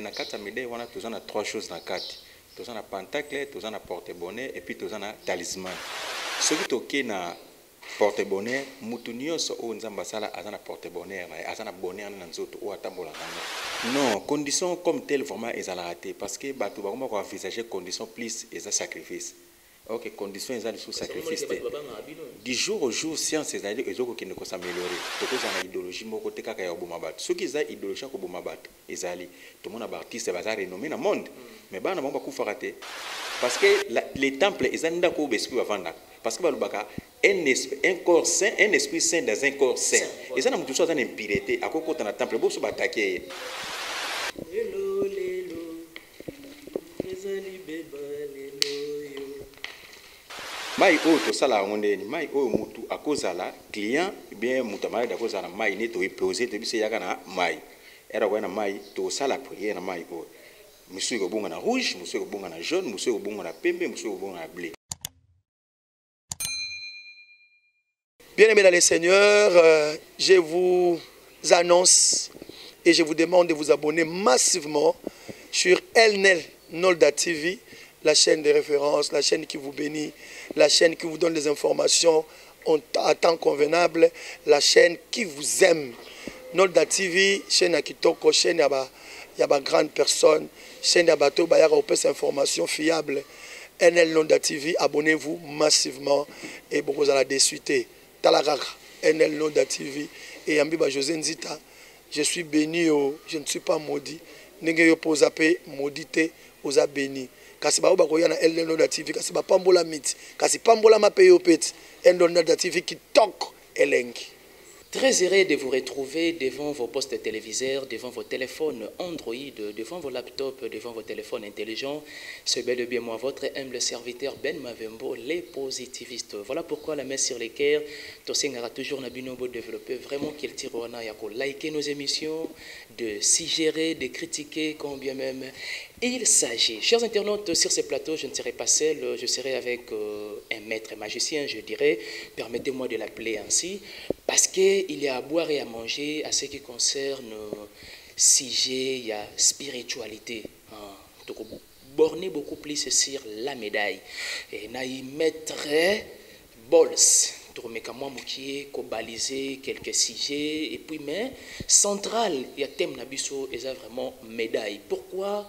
Na kati ya médaille wana toza na trois choses na kati. Toza na pentacle, toza na porte-bonheur et puis toza na talisman. Soki toke na porte-bonheur, mutu nyonso oyo nzambe asala aza na porte-bonheur, aza na bonheur na nzoto oyo atambolaka yango. Non, condition comme telle vraiment ezalaka te parce que bato bakoma ko envisager condition plus eza sacrifice. Ok, condition ezali sous sacrifice te. Du jour au jour, science ezali ezoko kende ko s'améliorer. Tokoza na idéologie moko te kaka ya boma bato. Soki eza idéologie ko boma bato ezali tomona ba artiste baza renommé na monde. Mais bana bango bakufaka te parce que les temples ezali ndako beski bavanda parce que balobaka un corps saint, un esprit saint dans un corps saint. Et ça n'a pas besoin d'impureté. À quoi qu'on a temple, bon, ça attaquer. Mai o to sala ngondeni mai o mutu akozala client bien mutu malade akozala mai ne to poser to bise yaka na mai era kwa na mai to sala prière na mai o monsieur ko bonga na rouge monsieur ko bonga na jaune monsieur ko bonga na pembe monsieur ko bonga na bleu. Bien-aimés dans les seigneurs, je vous annonce et je vous demande de vous abonner massivement sur Elnel Nolda TV, la chaîne de référence, la chaîne qui vous bénit, la chaîne qui vous donne des informations à temps convenable, la chaîne qui vous aime. Nolda TV, chaîne à Kitoko, chaîne à ba grande personne, chaîne à bateau, ba yaka opes information fiable. Elnel Nolda TV, abonnez-vous massivement et beaucoup à la désuité. Talakaka, Enel Nolda TV et Ambiba José Nzita. Je suis béni, je ne suis pas maudit. N'engé yo posa pe maudité aux béni. Kasi ba oba koya na Enel Nolda TV, kasi ba pambola miti, kasi pambola ma pe yo peti. Enel Nolda TV qui toque elengi. Très heureux de vous retrouver devant vos postes téléviseurs, devant vos téléphones Android, devant vos laptops, devant vos téléphones intelligents. C'est bel et bien moi, votre humble serviteur Ben Mavembo, les positivistes. Voilà pourquoi la main sur les cœurs, Tosengara toujours Nabinobo développer vraiment qu'il tire au yako liker nos émissions, de s'y gérer, de critiquer, quand bien même il s'agit. Chers internautes, sur ce plateau, je ne serai pas seul, je serai avec un maître magicien, je dirais, permettez-moi de l'appeler ainsi, parce qu'il y a à boire et à manger à ce qui concerne sujet, il y a spiritualité. Donc, borner beaucoup plus sur la médaille. Et na y mettre bols. Pour baliser quelques sujets. Et puis, mais, central, il y a thème nabiso, et ça vraiment médaille. Pourquoi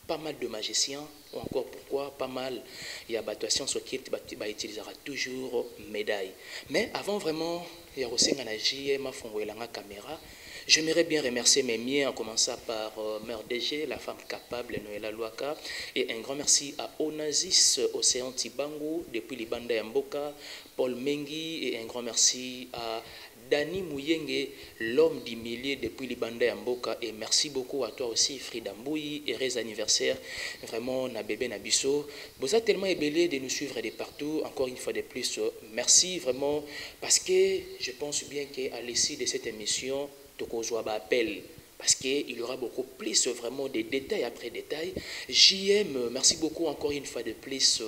pas mal de magiciens, ou encore pourquoi pas mal, il y a battuation sur qui utilisera toujours médaille. Mais avant vraiment, il y a aussi un JM à caméra. J'aimerais bien remercier mes miens, en commençant par Mère DG, la femme capable, Noëlla Luaka, et un grand merci à Onazis, Océan Tibango, depuis Libanda Yamboka, Paul Mengi, et un grand merci à Dani Mouyenge, l'homme du millier depuis Libanda Yamboka, et merci beaucoup à toi aussi, Frida Mbouyi, heureux anniversaire, vraiment, na bébé Nabiso. Vous êtes tellement ébélé de nous suivre de partout, encore une fois de plus, merci vraiment, parce que je pense bien qu'à l'issue de cette émission, Tokozwa appel parce qu'il y aura beaucoup plus vraiment de détails après détails. JM, merci beaucoup encore une fois de plus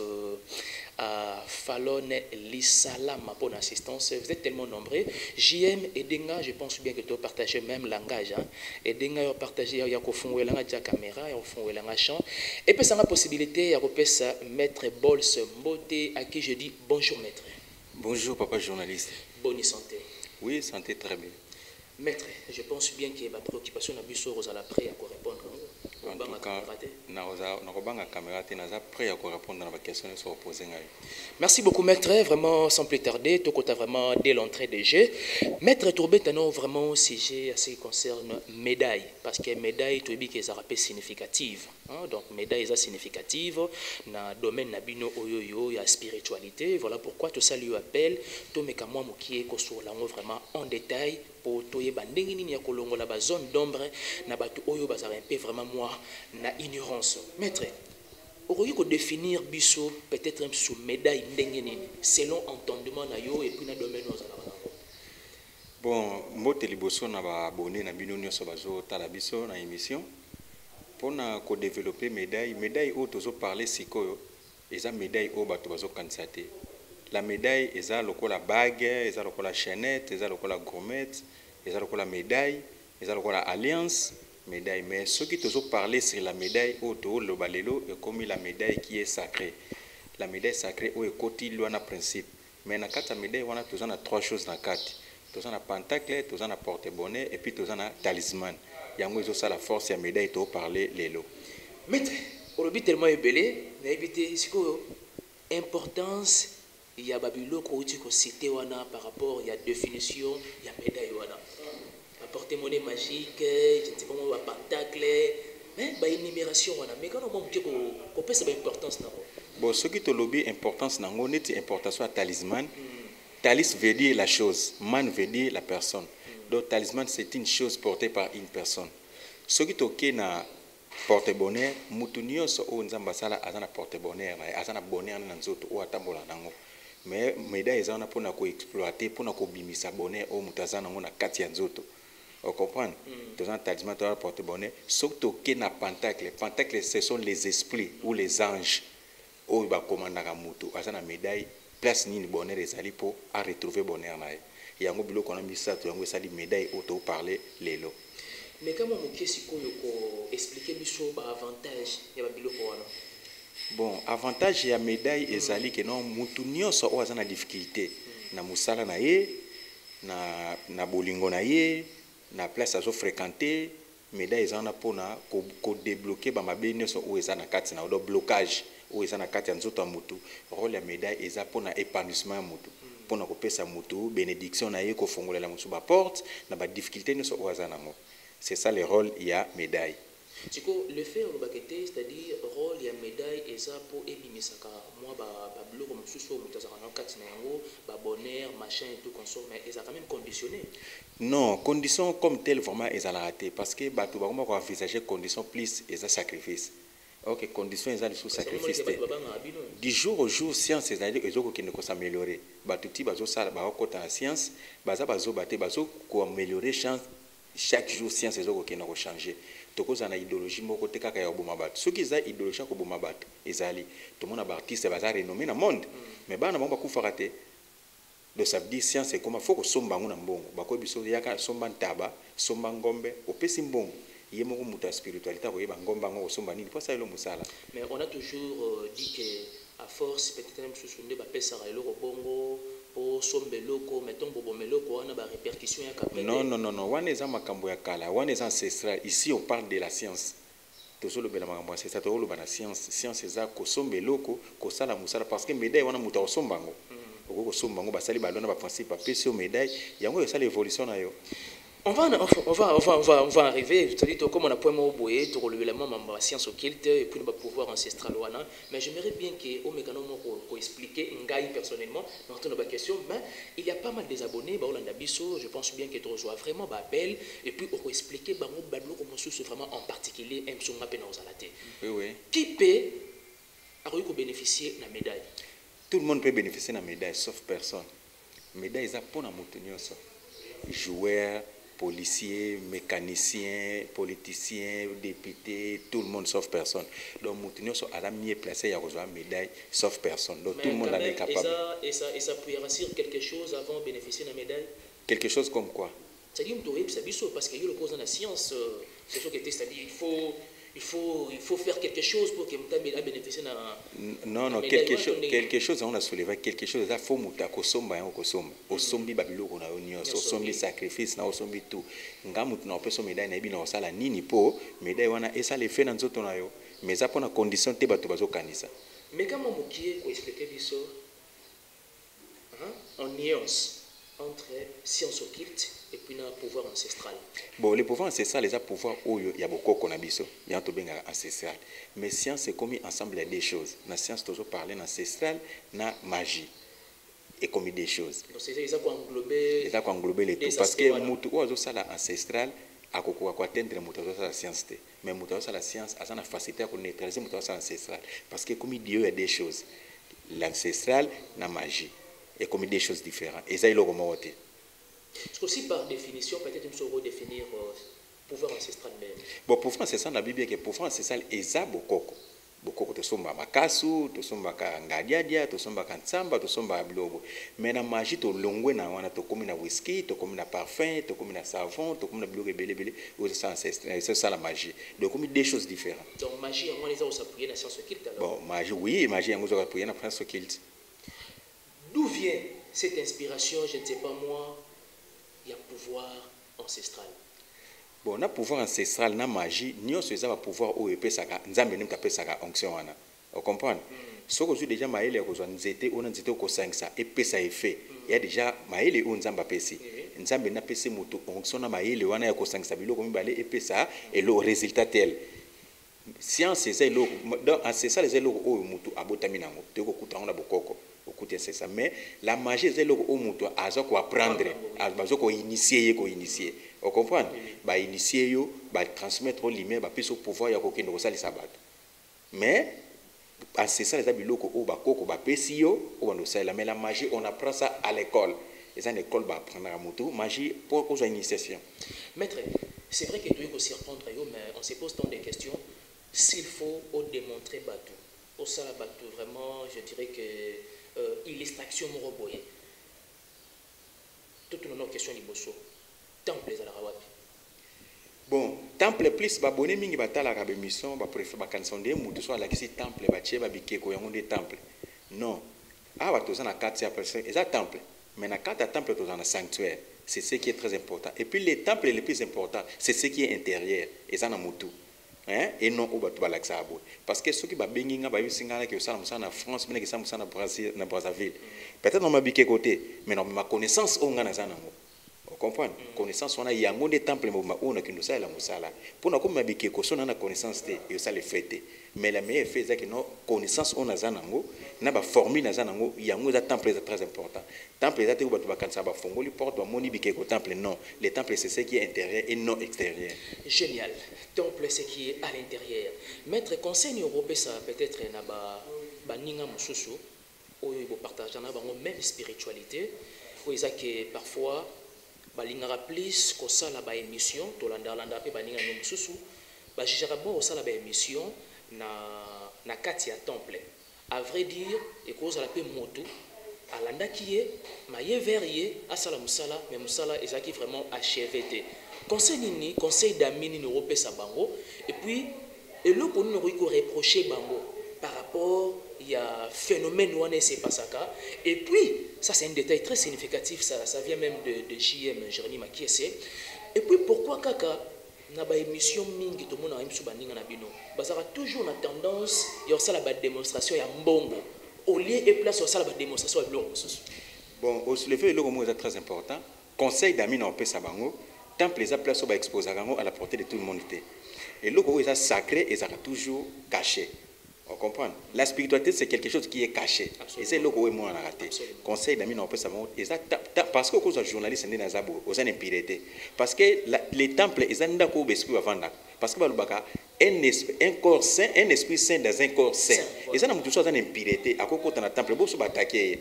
à Fallon Lissalama pour l'assistance. Vous êtes tellement nombreux. JM et Denga, je pense bien que tu as partagé le même langage. Et Denga a partagé, il y a la caméra, il y a la champ. Et puis, ça a la possibilité, il y a Maître Bols Mbote, à qui je dis bonjour, maître. Bonjour, papa journaliste. Bonne santé. Oui, santé très bien. Maître, je pense bien que ma préoccupation n'a plus sur la prêt à répondre. En tout cas, merci beaucoup, maître. Vraiment, sans plus tarder, tout compte vraiment dès l'entrée des jeux. Maître Tourbet, non vraiment sujet à ce qui concerne médaille, parce que médaille, tu dis qu'elles sont significatives. Donc, médaille est significative dans le domaine nabino oyoyo, il y a spiritualité. Voilà pourquoi tout ça lui appelle, tout me kamwa mukie ko sur la vraiment en détail pour toye bandingi ni ya kolongo la zone d'ombre na batu oyo bazara un peu vraiment moi na ignorance. Maître, on peut définir biso peut-être sous médaille ndengeni selon entendement na yo et puis na domaine ozala. Bon, mbote liboso na ba abonné na bino nyonso bazo tala biso na émission. Pour développer médaille, médaille où tu parler sikoyo, et ça médaille où tu vas candidater. La médaille, et ça la bague, et ça la chaînette, et ça la gourmette, et ça la médaille, et ça la alliance, médaille. Mais ceux qui te ont parlé sur la médaille, le balelo, et comme la médaille qui est sacrée. La médaille sacrée, où est côté un principe. Mais dans la médaille, on a toujours 3 choses dans la carte. Tu as un pentacle, tu as un porte-bonnet, et puis tu as un talisman. Il y a ça la force, la médaille, tu as parlé les lots. Maître, on a tellement ébélé, mais éviter importance, il y a Babylone qui a cité par rapport, il y a définition, il y a médaille. La porte-monnaie magique, je ne sais pas comment, un pentacle, mais il y a une numération. Mais quand on dit qu'on peut savoir l'importance. Bon, ce qui te lobby importance, c'est importance à talisman. Talis veut dire la chose, man veut dire la personne. Donc, talisman, c'est une chose portée par une personne. Ce qui est na porte-bonheur, mutunio so o nzamba sala azana porte-bonheur, azana bonheur na nzoto o atambola nango. Mais médaille ezana pona ko exploiter, pona ko bimisa bonheur o mutazana ngo na kati ya nzoto. Vous comprenez? Dans un talisman, tu as porte-bonheur. Surtout que na pentacle, pentacle, ce sont les esprits ou les anges. O ba komandaka mutu, azana médaille, place ni bonheur ezali pour à retrouver bonheur na ye. Yango biloko na misato yango esali médaille auto parler lelo. Mais comment vous expliquer l'avantage de la biloko wana? Bon, avantage ya médaille ezali que non mutu nyonso o azana difficulté na musala na ye, na bolingo na ye, na place azo fréquenter, médaille ezana pona ko débloquer ba mabe nyonso o ezana kati na do blocage o ezana kati ya nzoto ya mutu. Rôle ya médaille eza pona épanouissement ya mutu. Pona ko pesa mutu bénédiction na ye ko fongolela mutu ba porte na ba difficulté nyonso o azana mo. C'est ça le rôle, il y a médaille. Le fait au baqueté, c'est-à-dire rôle, il y a médaille et ça pour ébimisaka. Moi, bleu comme sous bonheur, machin et tout consomme, mais ils ont quand même conditionné. Non, condition comme telle vraiment ils ont raté parce que tu vas envisager condition plus et ça sacrifice. Ok, condition ils ont sous sacrifice. Du jour au jour, science c'est-à-dire ils ont qui ne s'améliorer. Batuti bazo sala ba okota la science, baza bazo baté bazo ko améliorer chance. Chaque jour, science est qui n'a changé. Toko zana idéologie moko te kaka ya oboma bato. Ceux qui za idéologie ko boma bato, ezali. Tout le monde a artiste baza renommé dans le monde. Mais bana mamba ku farate. De ça veut dire science c'est comment faut que somba nguna mbongo. Bako biso yaka somba ntaba, somba ngombe, opesi mbongo. Yé moko muta spiritualité ko yeba ngomba ngo somba nini pour ça ilo musala. Mais on a toujours dit que à force peut-être même sous sonde ba pesa ilo bongo. Non, non, non, non. Wan eza makambo ya kala, wan eza ancestral. Ici on parle de la science. Tozo le bela makambo ancestral, tozo le bana science. Science eza ko sombe loko, ko sala musala parce que médaille wana muta osombango. Oko sombango basali balona ba principe pa pesi médaille, yango esa l'évolution na yo. On va arriver, c'est-à-dire comme on a point mot boyé, tu relever la main en science occulte et puis le pouvoir ancestral. Mais j'aimerais bien que au mécanisme pour expliquer Ngaï personnellement dans nos questions, mais il y a pas mal des abonnés, je pense bien que tu reçois vraiment belle et puis on peut expliquer vraiment en particulier Oui, oui. Qui peut bénéficier de la médaille? Tout le monde peut bénéficier de la médaille sauf personne. Médaille est pour la montagne. Joueur, policiers, mécaniciens, politiciens, députés, tout le monde sauf personne. Donc, Moutinho a mieux placé à recevoir une médaille sauf personne. Donc, mais tout le monde en est capable. Et ça peut rassurer quelque chose avant de bénéficier de la médaille? Quelque chose comme quoi? C'est-à-dire parce qu'il y a le cause dans la science, c'est ce qui était, c'est-à-dire il faut faire quelque chose pour que Mouta bénéficie de la non, non, quelque chose, on a soulevé quelque chose, il faut Mouta Kosomba et Okosomba. Osombi Babilo, on a union, Osombi sacrifice, Osombi tout. Ngamout n'a pas son médaille, n'a pas ça la nini po, médaille, on a et ça les fait dans notre nayo. Mais ça pour la condition, t'es bateau bazo kanisa. Mais comment Moukié, pour expliquer ça, en nuance entre science occulte et puis le pouvoir ancestral. Bon, le pouvoir ancestral, les pouvoirs où il y a beaucoup qu'on a biso, il y a un bien ancestral. Mais science c'est comme ensemble des choses. La science toujours parler ancestral, na magie et comme des choses. Donc c'est ça pour englober. C'est pour englober les tout parce que mutu ozo sala ancestral a ko atteindre mutu ozo la science té. Mais mutu ozo la science a une facilité à neutraliser mutu ozo ancestral parce que comme Dieu il y a des choses. L'ancestral na magie. Et comme des choses différentes. Et ça, il aura monté. Est-ce qu'aussi par définition, peut-être il faut redéfinir pouvoir ancestral même? Bon, pouvoir ancestral, la Bible dit que pouvoir ancestral est ça beaucoup. bokoko tosomba makasu tosombaka ngadiadia tosombaka ntsamba tosombaka biloko mais na magie tolongwe na wana tokomi na whisky tokomi na parfum tokomi na savon tokomi na biloko ebele c'est ça la magie donc comme des choses différentes. Donc magie yango eza s'appuyer na science occulte alors. Bon magie oui magie yango eza s'appuyer na science occulte. D'où vient cette inspiration, je ne sais pas moi, il y a pouvoir ancestral? Bon, na pouvoir ancestral, na magie, nyonso eza ba pouvoir oyo epesaka nzambe nemu tapesaka onction wana. Vous comprenez? Soko zu déjà maele kozwa nzete ona nzete ko sangisa epesa effet. Il y a déjà maele o nzamba pesi. Nzambe na pesi moto onction na maele wana ya ko sangisa biloko mibale epesa et le résultat tel. Science eza eloko donc ancestral eza eloko oyo moto abotami nango. Te ko kuta na bokoko. C'est ça, mais la magie c'est le moto azo ko apprendre azo ko initier vous comprenez ba initier yo ba transmettre au lumière ba piso pouvoir ya ko kendo ko salisa bato mais c'est ça les abiloko o ba koko ba pesi yo o ndo sala mais la magie on apprend ça à l'école et ça l'école ba apprendre à moto magie pour aux initiation. Maître, c'est vrai que tu es aussi répondre yo mais on se pose tant de questions s'il faut démontrer bateau au sala bateau vraiment je dirais que illustration moroboye toute une question liboso temple za la wapi. Bon temple plus ba bonné mingi batala ka mission ba préfère ba kansonde mutu so ala kisi temple ba tie ba bikeko yango de temple non aba tozana kati ya personne eza temple mais na kati ya temple tozana sanctuaire c'est ce qui est très important et puis les temples les plus importants c'est ce qui est intérieur eza na mutu. Hein? Et non au bateau balaxabo parce que ceux qui ba benginga ba yusinga que ça en France mais que ça na Brazzaville peut-être on m'a biqué côté mais non ma connaissance on ngana zana ngo vous comprenez connaissance on a yango des temples on a qu'une salle la musala pour na comme ma biqué ko sona na connaissance te yo ça les fêter mais la meilleure fait c'est que non connaissance on a zana ngo na ba formule na zana ngo yango za temple est très important temple est au bateau bakansa ba fongoli porte ba moni biqué ko temple non les temples c'est ce qui est intérieur et non extérieur. Génial. Temple ce qui est à l'intérieur. Maître conseil européen ça peut-être na ba ninga mususu oyo bo partager na bango même spiritualité ou ça que parfois ba lingara plus ko sala ba émission to landa pe ba ninga mususu ba jijara bon sala ba émission na kati ya temple. À vrai dire et cause la pe moto alanda qui est maye verrier à sala musala mais musala ezaki vraiment achevé te. Conseil d'amis ni européen sa bango et puis et le qu'on nous reprocher bango par rapport il y a phénomène où on est c'est pas ça et puis ça c'est un détail très significatif ça vient même de JM Jérémy Makiese et puis pourquoi kaka na ba émission mingi to mona imsu baninga na bino bazara toujours na tendance il y a la démonstration ya mbongo au lieu et place ça la démonstration ya biloko. Bon au soulever le mot est très important conseil d'amis na opesa bango temple les place au exposer à la portée de tout le monde et le est sacré et ça toujours caché. On comprend la spiritualité c'est quelque chose qui est caché. Absolument. Et c'est le où moi on a raté conseil d'amis on peut savoir parce que cause journaliste n'est nazabo aux impureté parce que les temples ils ont d'accord esprit avant parce que balubaka un corps saint un esprit saint dans un corps saint ils ont tout ça dans impureté à quoi dans temple beau se attaquer.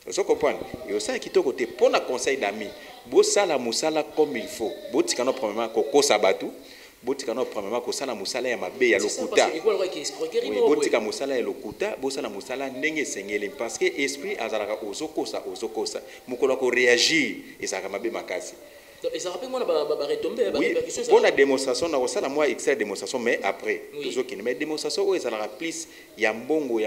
Vous comprenez? Et au sein qui te côté pour un conseil d'amis, beau sala musala comme il faut. Beau tikano premièrement koko sabatu, beau tikano premièrement ko sala musala ya mabe ya lokuta. Beau tikano musala ya lokuta, beau sala musala ndenge sengele parce que esprit azalaka ozokosa, mukolo ko réagir et ça mabe makasi. Et ça rappelle moi la retomber oui, pour la démonstration na ça la moi extrait démonstration mais après toujours qui mais démonstration où ça la plus yambongo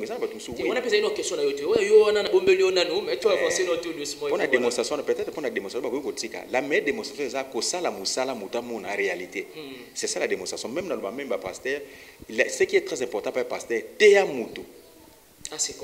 ça va tout souvent. On a posé une question là yo na bombeli on na nous mais tu avancer notre doucement. Pour la démonstration peut-être pour la démonstration ba ko tika la meilleure démonstration ça ko sala musala mutamu na réalité. C'est ça la démonstration même dans le même pasteur ce qui est très important pour pasteur teya mutu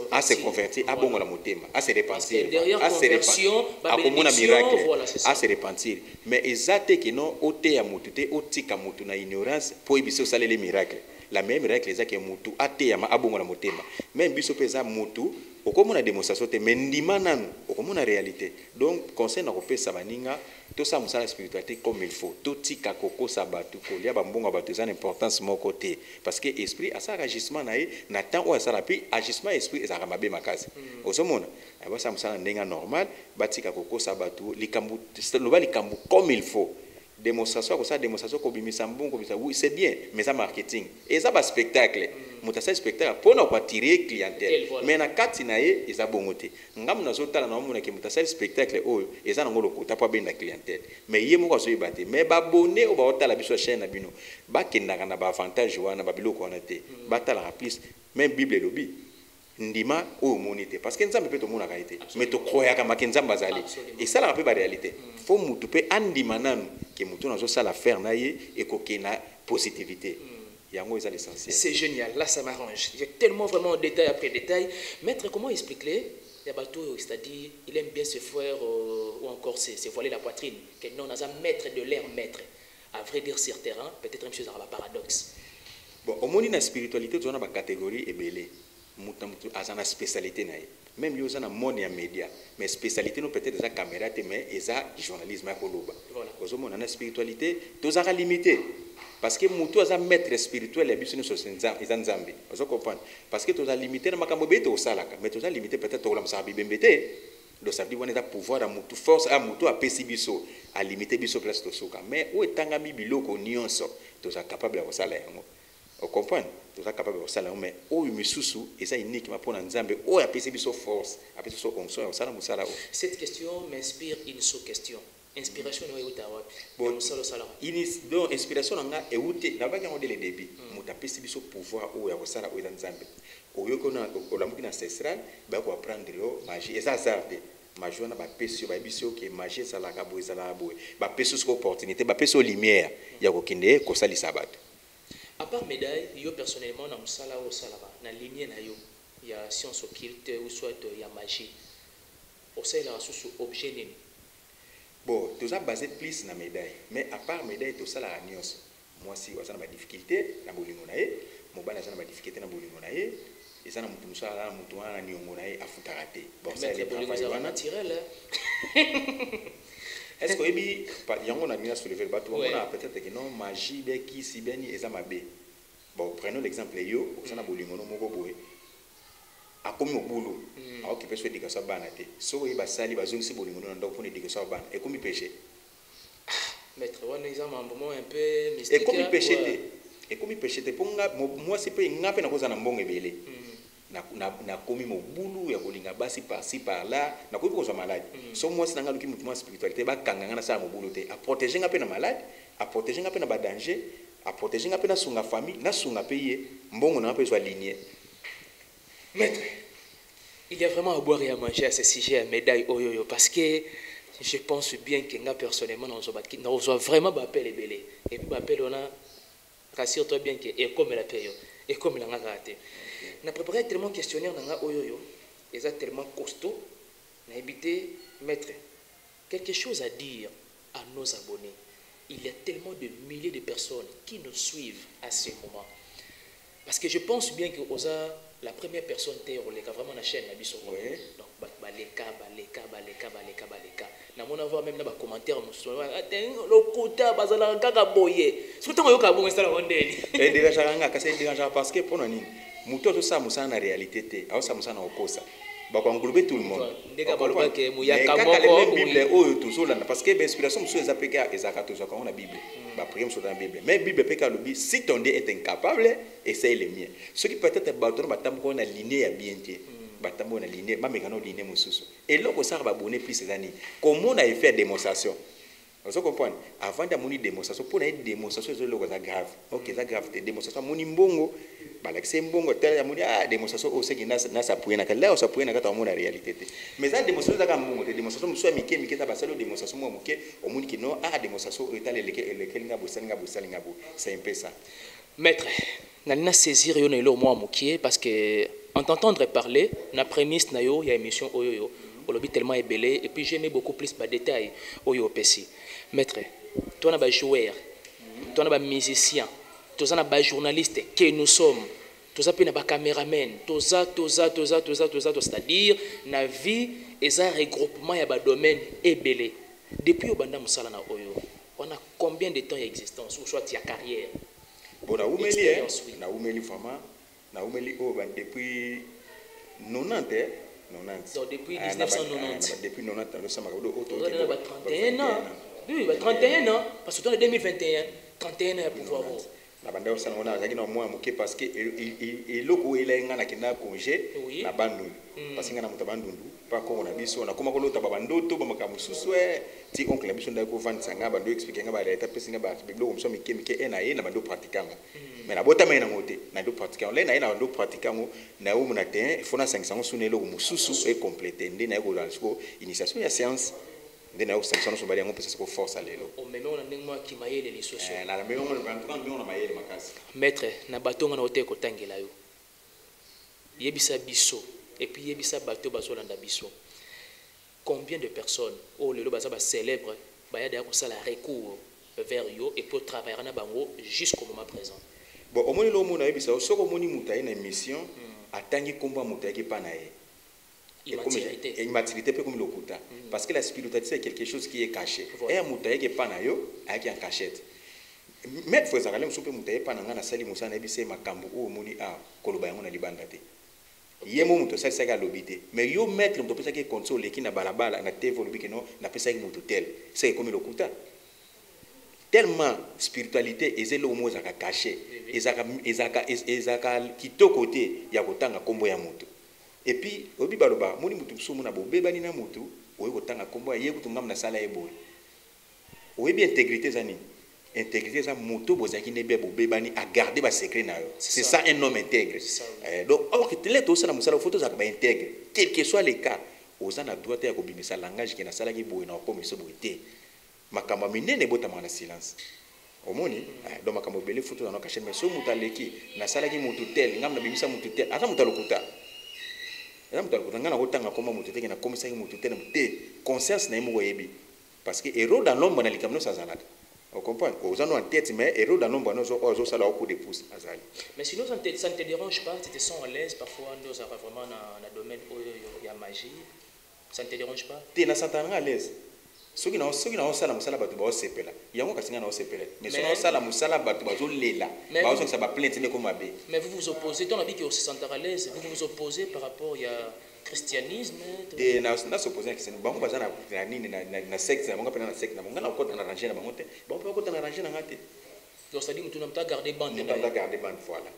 à se convertir, à bon la motema, à se repentir, à se repentir, à commun miracle, à se repentir. Mais exact que non, au te à mutute, au tika mutu na ignorance, pour ibiso saler les miracles. La même miracle c'est que mutu à te à bon la motema. Même biso pesa mutu, au commun la démonstration te mendima nanu, au commun la réalité. Donc conseil na kopé sabaninga, tout ça musala spiritualité comme il faut. Tout tika koko sabatu kolia bambonga batu ça importance mon côté parce que esprit à ça agissement nae n'attend ou à ça rapi agissement esprit ça ramabe makasi. Au somona, aba ça musala ndenga normal, batika koko sabatu likambu loba likambu comme il faut. Démonstration comme ça démonstration ko bimisa mbongo bisa oui c'est bien mais ça marketing et ça ba spectacle moto asali spectacle mpona koattirer clientèle Voilà. mais na kati na ye eza bongo te ngambo nazotala na omonaki moto asali spectacle oyo eza nango lokota mpo abenda clientèle mais ye moko azoyeba te mais babone oyo baotala biso ya chaîne na bino bakendaka na baavantage wana babiloko wana te batalaka plus même bible elobi ndima oyo omoni te parce que nzambe mpe tomonaka ye te mais tokroyaka make nzambe azali esalaka mpe baréalité fo mutu mpe andima nanu ke mutu oyo azosala faire na ye ekoke na positivité yango eza l'essentiel. C'est génial, là ça m'arrange. J'ai tellement vraiment détail après détail. Maître, comment expliquer les bateaux, c'est-à-dire il aime bien se faire ou encore se voiler la poitrine, que non, on a un maître de l'air maître. À vrai dire sur terrain, peut-être même chose à la paradoxe. Bon, au moins la spiritualité, tu as une catégorie et belé. Mutu a une spécialité na ye. Même yo na monde ya média, mais spécialité no peut-être déjà caméra mais eza journalisme ya koloba. Voilà. Ozo mona na spiritualité, tozaka limité. Parce que mutu aza maître spirituel ya biso so eza nzambe. Ozo comprendre. Parce que toza limité na makambo bete osalaka, mais toza limité peut-être ola msa bibembete. Donc ça veut dire qu'on a pouvoir à mutu force à mutu à pesi biso à limiter biso place to soka. Mais o etangami biloko nyonso, toza capable ya kosala yango. Vous comprenez? Tout ça capable de faire ça, mais oh misusu et ça uniquement pour nzambe oh a pesi biso force a pesi so onction ya sala musala. Cette question m'inspire une sous-question. Inspiration no euta wapi? Bon donc inspiration nga euté na baki ngode le début muta pesi biso pouvoir oh ya kosala oh nzambe. Oyoko na olamuki na ancestral ba ko apprendre yo magie et ça zarde. Magie na ba pesi ba biso ke magie sala ka boy sala boy. Ba pesi so opportunité ba pesi lumière ya ko kinde ko salisa bato. À part médaille, yo personnellement na musala o salaba na lignée na yo ya science occulte ou soit ya magie. Au sein la sous objet nini. Bon, tout ça basé plus na médaille, mais à part médaille tout ça la nyos. Moi si on a des difficultés na bolingo na ye, mo bana na difficulté na bolingo na ye, et ça na mutu musala na mutu wana nyongo na ye afutaka te. Bon, ça les bolingo wana naturel. Est-ce que ebi yango na mina soulever le bateau on a peut-être que non magie be ki si beni ezamabe. Bon, prenons l'exemple yo, on a bolingo no moko boye. Akomi obulu, a occupé sur éducation bana te. So e ba sali ba zongi si bolingo no ndako pour éducation bana. Et comme péché. Maître, on exemple un moment un peu mystique. Et comme péché te. Et comme péché te ponga moi c'est pe ngape na koza na mbongo ebele. Na komi mobulu ya kolinga basi par-ci par-là na komi ko malade so moi c'est nanga luki mutu spiritualité ba kanganga na sa mobulu te a protéger nga pe na malade a protéger nga pe na ba danger a protéger nga pe na sunga famille na sunga payer mbongo na pe so aligné. Maître, il y a vraiment à boire et à manger à ce sujet à médaille oyoyo parce que je pense bien que nga personnellement on doit vraiment m'appeler les belés et puis m'appeler on a rassure-toi bien que et comme la paye et comme la raté. Na préparé tellement questionnaire dans la oyoyo, ils sont tellement costaud, n'a habité maître. Quelque chose à dire à nos abonnés. Il y a tellement de milliers de personnes qui nous suivent à ce moment. Parce que je pense bien que Oza, la première personne qui vraiment la chaîne, donc baleka. Na mon avoir même là commentaire le quota bazala kaka boye. Surtout yo ka bon installer ondeli. Et déjà parce que pour nani muto to sa musana na réalité te aho sa musana okosa ba ko englober tout le monde ndeka baloba ke muyaka moko bible oyo tozolanda parce que inspiration muso eza peka ezaka tozaka na bible ba prier muso dans bible mais bible peka lobi si ton Dieu est incapable essaye le mien ce qui peut-être bato ba tambo na lignée ya bien te ba tambo na lignée ba mekano lignée mususu et loko ça ba bonner plus ces années comment on a fait démonstration. Vous comprenez? Avant de faire démonstration, pour une démonstration, c'est grave. Ok, c'est grave. Démonstration, mon imbongo, c'est mbongo. Tel démonstration, aussi qui n'a sa poigne. Là, sa poigne n'a pas la réalité. Mais ça, démonstration, c'est un mbongo. Démonstration, soit miké, ça va faire démonstration, moi, miké, au monde qui non, démonstration, c'est un peu ça. Maître, nalina saisir yo nelo moi mokié parce que en t'entendre parler, na prémisse na yo, il y a émission oyoyo. On l'a tellement ébélé et puis j'aimais beaucoup plus les détails oyo pesi. Maître, toi on a joueur, toi on a musicien, toi on a journaliste que nous sommes, toi on a caméraman, c'est-à-dire na vie et un regroupement ya ba domaine ébélé. Depuis au banda musala na oyo, on a combien de temps d'existence ou soit ta carrière? Bon na umeli vraiment, na umeli depuis 90 donc depuis 1990. Depuis 90, on a 31 ans. Oui, 31 ans. Parce que dans le 2021, 31 ans à pouvoir. na banda osala ngona azaki na mwa moke parce que eloko elenga na kenda congé na bandu parce que ngana muta bandundu pa ko na biso na koma ko lota bandoto ba makamu susu ti oncle la biso ndako vantsa nga bando expliquer nga ba leta pesi nga ba biblo mso mike na ye na bando pratikanga mais na bota na ngote na do pratikanga le na bando pratikanga na o mona te il faut na 500 sune eloko mususu et compléter ndi na ko dans initiation ya séance ndena o sanction so bali ngo pesa ko force alelo o meme on ndenge mwa kimayele lisoso na la meyo ngona bantu kan ngona mayele makasi maître na batonga na hotel ko tangela yo yebisa biso et puis yebisa bato bazolanda biso combien de personnes o lelo baza ba célèbre ba ya da ko sala recours vers yo et pour travailler na bango jusqu'au moment présent bon au moni lo mona yebisa so ko moni muta ina mission atangi komba muta ki pana ye immaturité peut comme le kuta parce que la spiritualité c'est quelque chose qui est caché et un mutaye qui pana yo avec en cachette mettre faut ça même soupe mutaye pana ngana sali musana ebise makambo o moni a koloba yango na libanda te yemo muto sali saka lobité mais yo mettre muto pesa ki console ki na balabala na TV lobiki no na pesa ki muto tel c'est comme le kuta tellement spiritualité ezelo mo za caché ezaka kitoko te ya kotanga kombo ya muto. Et puis, obi baloba, moni mutu sumu na bobe bani na mutu, oye kotanga kombo ye kutungam na sala ebo. Oye bi intégrité zani. Intégrité za mutu bozaki ne be bobe bani a garder ba secret na yo. C'est ça un homme intègre. Donc or que tele to sala musala photo za ba intègre, quel que soit le cas, ozana droit ya ko bimisa langage ki na sala ki boye na ko miso boye. Makamba minene botama na silence. Omoni, donc makamba bele photo na caché mais so mutaleki na sala ki mutu tel, ngam na bimisa mutu tel, ata mutalukuta. Conscience na imo yebi parce que héros dans l'ombre na likamno sazalaka on comprend aux gens en tête mais héros dans l'ombre nous aux sala au coup de pouce azali mais sinon ça ne te dérange pas tu te sens à l'aise parfois nous avons vraiment dans le domaine où il y a magie ça ne te dérange pas tu na sentana à l'aise soki na osala musala batu ba osepela yango kasinga na osepela mais soki na osala musala batu bazolela ba osala ba plainte ne comme abe mais vous vous opposez ton avis que se sentir à l'aise vous vous opposez par rapport il y a christianisme et na s'opposer que c'est bango bazana na nini na secte na bango pena na secte na bango na ko na ranger na bango te bango ko na ranger na ngate donc ça dit mutu na mta garder bande na garder bande voilà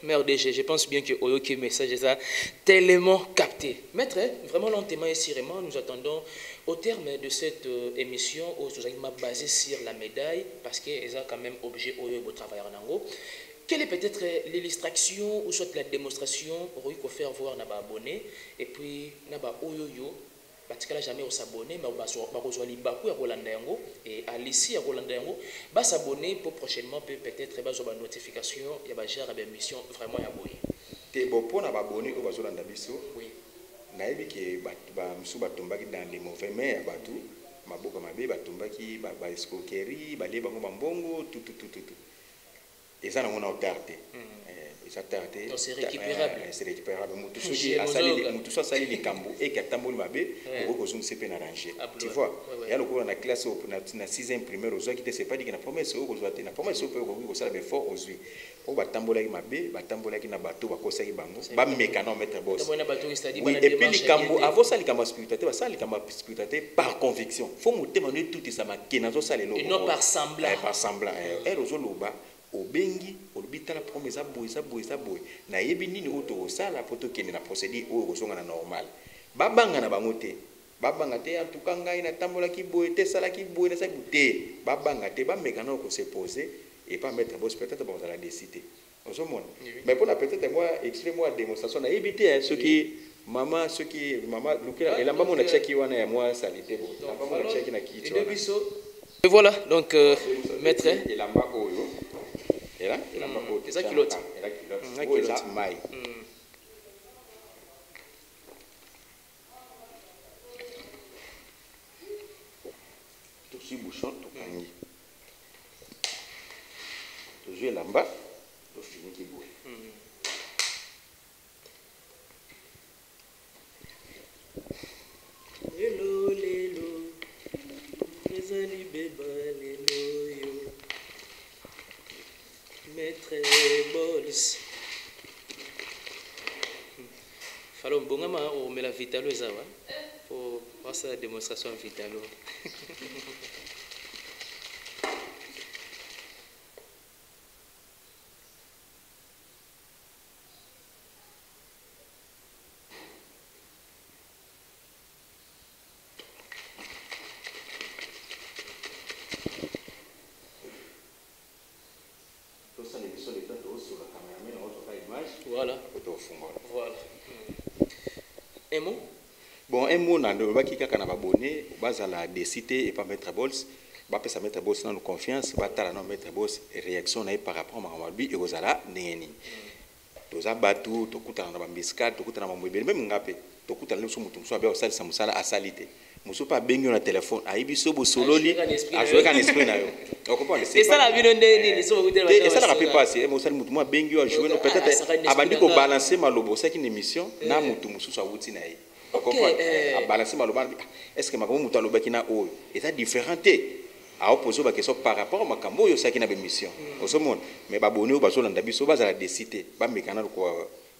merde je pense bien que Oyoki message ça tellement capté maître vraiment lentement et sérieusement nous attendons au terme de cette émission où nous allons baser sur la médaille parce que ils ont quand même objet au travail en ango. Quelle est peut-être l'illustration ou soit la démonstration pour qu'on faire voir na abonné et puis na ba oyoyo parce que là jamais on s'abonner mais on va rejoindre libaku ya Rolanda yango et à l'ici à Rolanda yango va s'abonner pour prochainement peut-être ba zo ba notification ya ba genre ba mission vraiment ya boye te bo pona ba abonné o ba zo landa biso oui na yebi ke ba musu ba tombaki dans les mauvais mains ya batu maboka mabe ba tombaki ba escroquerie ba leba ngo mbongo tout et ça on a tardé ça tardé c'est récupérable mutu so sali likambo et katamboli mabe ko zo msepe na ranger tu vois ya lokolo na classe na 6e primaire ozo qui c'est pas dit que na promesse o ko zo na promesse o ko sala be fort ozui o batambolaki mabe batambolaki na bato bakosaki bango ba mekana mettre boss oui et puis likambo avant ça likambo spiritualité ba ça likambo spiritualité par conviction faut motema no tout ça makena zo sala lo non par semblant et ozo loba obengi olubita la promesse boy na yebi nini oto osala poto kende na procédure o kozonga na normal babanga na bango te babanga te en tout cas ngai na tambola ki boy te sala ki boy na sa te babanga te ba mekana ko se poser et pas mettre boss peut-être bon ça la décider osomona mais pour la peut-être moi extrêmement démonstration na yebi te ce qui mama lukela elamba mona cheki wana ya moi salite bon elamba mona cheki na kitu et voilà donc maître elamba oyo là il a pas c'est ça qui l'autre il a maille tout si bouchon tout kangi tout jouer là-bas tout fini qui boue lelo ezali beba lelo yo Maître Bols. Falo mbongama o mela vitalo ezawa. Pour voir sa démonstration vitalo. Voilà. Voilà. Un mot? Bon, un mot, on va qui a abonné, base à la décité et pas mettre boss. Bah, ça mettre boss dans nos confiance, bah, t'as la non mettre boss réaction par rapport à Mahamadbi et aux ala n'eni. Tous abattus, tout coûte en bambiscat, tout coûte en bambouille, même ngapé, tout coûte en nous sommes tous bien au sale samusala à salité. Moussou pas bengi na téléphone, aibi sobo sololi, a joué qu'un esprit na yo. On comprend. C'est ça la vie de Ndeni, ils sont beaucoup de. Et ça la rappelle pas, c'est moussal moutouma bengi a joué, peut-être abandi ko balancer malobo, c'est une émission, na moutou moussou sa wuti na yi. On comprend. A balancer malobo, est-ce que makambo moutou aloba kina o, et ça différenté. A opposé ba question par rapport à makambo yo sa kina be mission. Au somon, mais ba bonné ou ba zolanda biso ba za la décité, ba mekana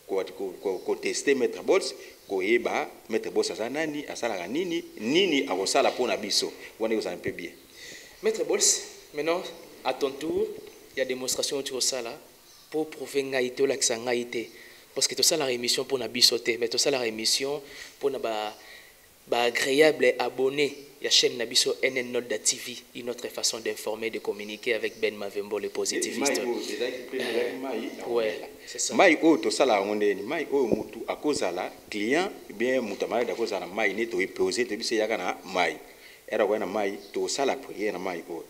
ko tester mettre boss ko yeba mettre boss asa nani asala nini nini akosala pona biso wana vous un peu bien. Maître Bols, maintenant à ton tour il y a démonstration tu ça là pour prouver ngaité ou l'accent ngaité parce que tout ça la rémission pour na bisoté mais tout ça la rémission pour na ba agréable abonné la chaîne Nabiso NN Nolda TV, une autre façon d'informer, de communiquer avec Ben Mavembo, le positiviste. Ouais, c'est ça. Mai o to sala ngondeni, mai o mutu akozala client bien mutamala da kozala mai ne to poser to bise yaka na mai. Era kwa na mai to sala prière na mai o.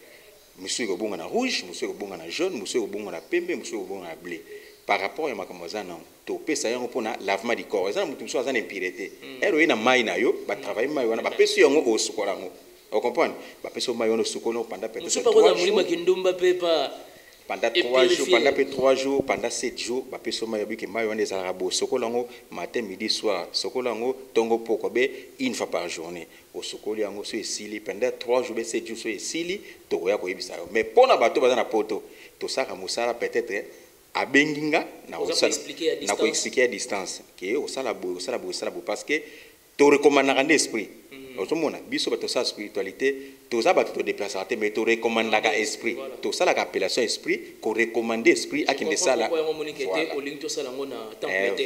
Musu ko bunga na rouge, musu ko bunga na jaune, musu ko bunga na pembe, musu ko bunga na bleu. Par rapport à makamozana to pesa yango pona lavement du corps ezana mutu so azana impureté ero ina mai na yo ba travailler mai wana ba pesa yango o sukola ngo on comprend ba pesa mai wana sukola pendant peut-être 3 jours pendant 3 jours pendant 3 jours pendant 7 jours ba pesa mai yabiki mai wana ezala bo sukola ngo matin midi soir sukola ngo tongo poko be une fois par journée o sukola yango so esili pendant 3 jours be 7 jours so esili to ya ko yebisa mais pona bato bazana poto to saka musala peut-être a benginga na ko expliquer à distance que au sala bo parce que to recommande l'esprit autrement biso ba to sa spiritualité to za ba to déplacer mais to recommande la esprit to sala appellation esprit ko recommander esprit à qui ne sala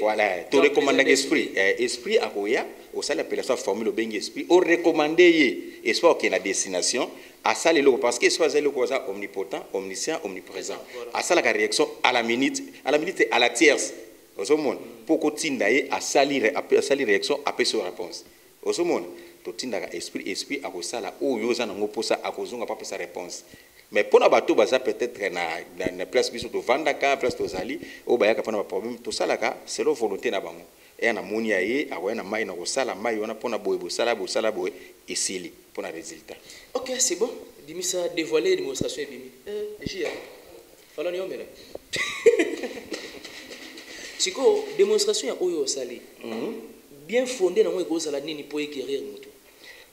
voilà to recommande esprit esprit a koya au sala appellation formule bengi esprit au recommander esprit qui na destination à ça les locaux parce que soit les locaux omnipotent omniscient omniprésent à ça la réaction à la minute et à la tierce au monde pour continuer à salir réaction après sa réponse au monde to tinda esprit à ça là où yoza na ngoposa à kozonga pas sa réponse mais pour na bato baza peut-être na place biso to vandaka place to zali o bayaka pona problème to sala ka c'est leur volonté na bango et na moni aye awena mai na kosala mai wana pona boye bosala boye esili pona résultat. OK, c'est bon. Dimi ça dévoiler démonstration bimi. Jia. Fala ni omela. Siko démonstration ya oyo sali. Bien fondé na ngo sala nini pour guérir moto.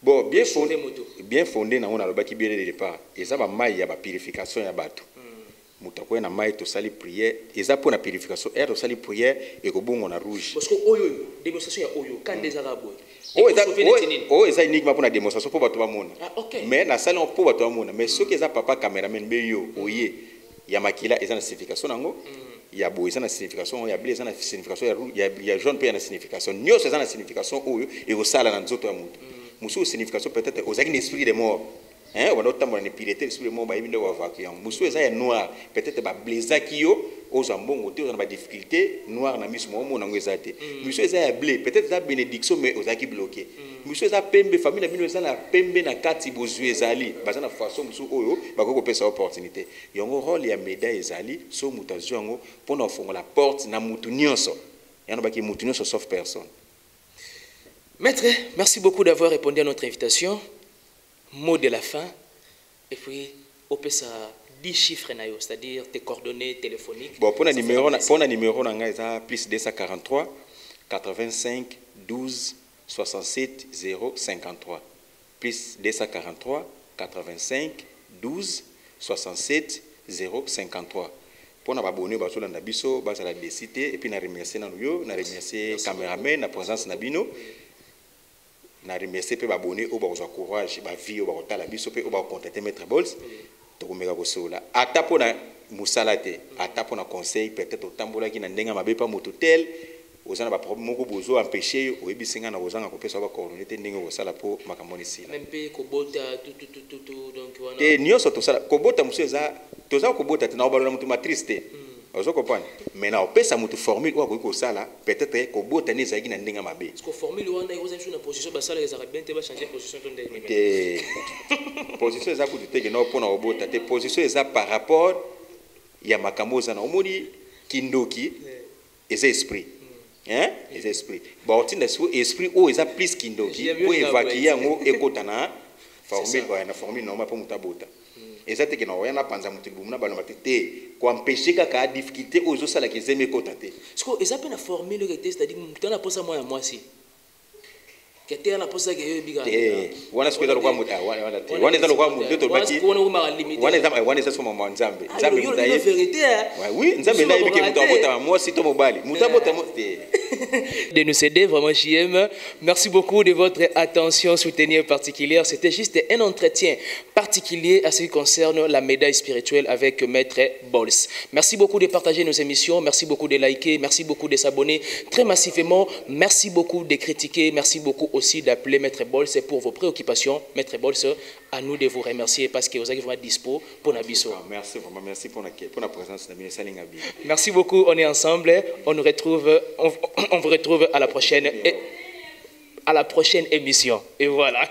Bon, bien fondé na ona lobaki bien de départ. Eza ba mai ya ba purification ya bato. Mutakoye na mai to sali prière, eza pour na purification, to sali prière et ko bongo na rouge. Parce que oyo démonstration ya oyo quand des arabes. Eza uniquement pour la démonstration pour bato bamona. Mais na salon pour bato bamona, mais ceux qui eza papa caméraman beyo oye ya makila eza na signification nango. Ya bo eza na signification, ya bleu eza na signification, ya jaune pe na signification. Nyos eza na signification oyo et au sala na nzoto ya mutu. Musu signification peut-être aux actes d'esprit de mort. Hein, on a notamment une piété l'esprit de mort ba yiminde wa vacuum. Musu eza ya noir, peut-être ba blezaki yo aux ambongo te on a difficulté noir na miso mo na ngezate. Musu eza ya bleu, peut-être za bénédiction mais aux actes bloqués. Musu eza pembe famille na bino eza na pembe na kati bozu ezali. Baza na façon musu oyo ba ko pesa opportunité. Yongo rôle ya médaille ezali so mutazo yango pona fongola porte na mutu nyonso. Yana ba ki mutu nyonso sauf personne. Maître, merci beaucoup d'avoir répondu à notre invitation. Mot de la fin. Et puis, on peut ça 10 chiffres, c'est-à-dire tes coordonnées téléphoniques. Bon, pour le numéro, c'est plus 243 85 12 67 053. Plus 243 85 12 67 053. Pour nous abonner, nous avons biso, nous avons décidé, et puis nous remercier nous remercier caméraman, la présence nabino. Na remercier pe abonné au ba courage ba vie au ba tala biso pe au ba contacter maître Bols to komeka kosola ata pona musalate ata pona conseil peut-être otambola ki na ndenga mabe pa moto tel ozana ba problème moko bozo empêcher o ebisinga na ozanga ko pesa ba coordonner te ndenge osala po makamoni sila même pe ko bota tout donc wana nyoso to sala ko bota muso eza to za ko bota te na ba lona mutu matriste Vous comprenez? Maintenant, on peut ça mutu formule ou quoi ça là, peut-être que botani zagi na ndinga mabe. Parce que formule ou on a une position, bah ça les arabes bien, tu vas changer position ton dernier. Position est à pour te que non pour na obota, te position est à par rapport ya makambo za na omoni kindoki et esprit. Hein? Les esprits. Bon, tu n'as pas esprit ou ils a plus kindoki pour évacuer un écotana formule ou une formule normale pour mutabota. Et ça, c'est que nous avons pensé pour empêcher qu'il y ait des difficultés aux autres qui aiment écouter. Est-ce que ça peut une formule qui est, c'est-à-dire que tu as posé moi aussi. Que tu as posé que tu as dit. On a ce que tu as dit. On a ce que tu as dit. On a ce de nous aider, vraiment JM. Merci beaucoup de votre attention soutenue particulière. C'était juste un entretien particulier à ce qui concerne la médaille spirituelle avec Maître Bols. Merci beaucoup de partager nos émissions, merci beaucoup de liker, merci beaucoup de s'abonner très massivement, merci beaucoup de critiquer, merci beaucoup aussi d'appeler Maître Bols pour vos préoccupations. Maître Bols, à nous de vous remercier parce que vous êtes vraiment dispo pour Nabiso. Merci vraiment, merci pour la présence de Ministre Salingabi. Merci beaucoup, on est ensemble, on vous retrouve à la prochaine émission. Et voilà.